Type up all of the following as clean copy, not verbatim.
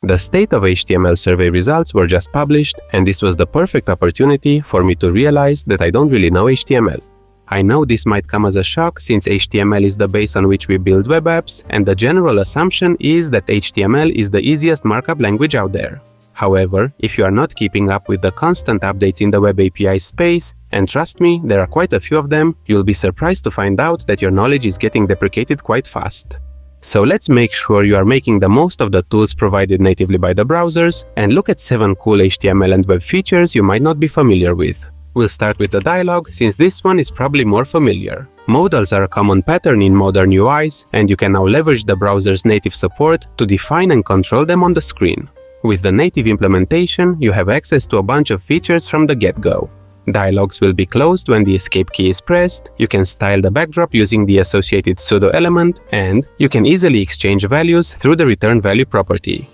The State of HTML survey results were just published, and this was the perfect opportunity for me to realize that I don't really know HTML. I know this might come as a shock since HTML is the base on which we build web apps, and the general assumption is that HTML is the easiest markup language out there. However, if you are not keeping up with the constant updates in the web API space, and trust me, there are quite a few of them, you'll be surprised to find out that your knowledge is getting deprecated quite fast. So let's make sure you are making the most of the tools provided natively by the browsers and look at 7 cool HTML and web features you might not be familiar with. We'll start with the dialog, since this one is probably more familiar. Modals are a common pattern in modern UIs, and you can now leverage the browser's native support to define and control them on the screen. With the native implementation, you have access to a bunch of features from the get-go. Dialogs will be closed when the escape key is pressed, you can style the backdrop using the associated pseudo element, and you can easily exchange values through the return value property.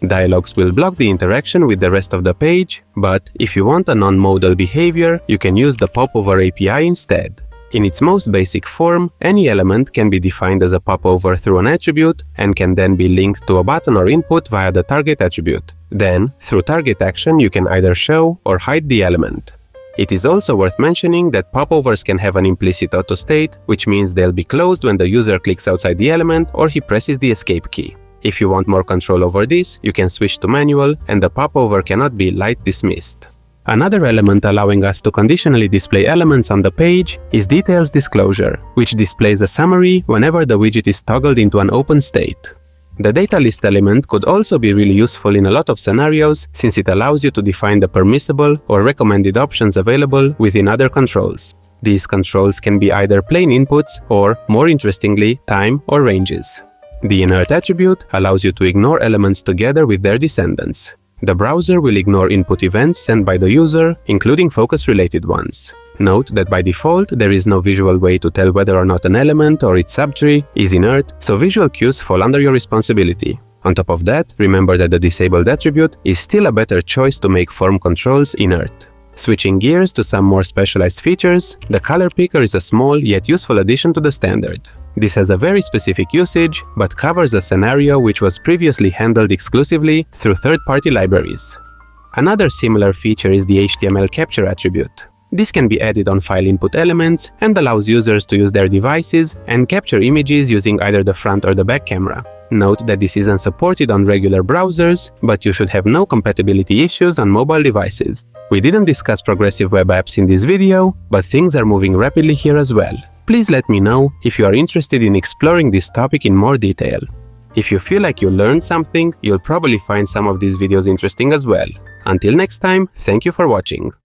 Dialogs will block the interaction with the rest of the page, but if you want a non-modal behavior, you can use the Popover API instead. In its most basic form, any element can be defined as a popover through an attribute and can then be linked to a button or input via the target attribute. Then, through target action, you can either show or hide the element. It is also worth mentioning that popovers can have an implicit autostate, which means they'll be closed when the user clicks outside the element or he presses the escape key. If you want more control over this, you can switch to manual, and the popover cannot be light dismissed. Another element allowing us to conditionally display elements on the page is details disclosure, which displays a summary whenever the widget is toggled into an open state. The DataList element could also be really useful in a lot of scenarios, since it allows you to define the permissible or recommended options available within other controls. These controls can be either plain inputs or, more interestingly, time or ranges. The Inert attribute allows you to ignore elements together with their descendants. The browser will ignore input events sent by the user, including focus-related ones. Note that by default, there is no visual way to tell whether or not an element or its subtree is inert, so visual cues fall under your responsibility. On top of that, remember that the disabled attribute is still a better choice to make form controls inert. Switching gears to some more specialized features, the color picker is a small yet useful addition to the standard. This has a very specific usage, but covers a scenario which was previously handled exclusively through third-party libraries. Another similar feature is the HTML capture attribute. This can be added on file input elements and allows users to use their devices and capture images using either the front or the back camera. Note that this isn't supported on regular browsers, but you should have no compatibility issues on mobile devices. We didn't discuss progressive web apps in this video, but things are moving rapidly here as well. Please let me know if you are interested in exploring this topic in more detail. If you feel like you learned something, you'll probably find some of these videos interesting as well. Until next time, thank you for watching.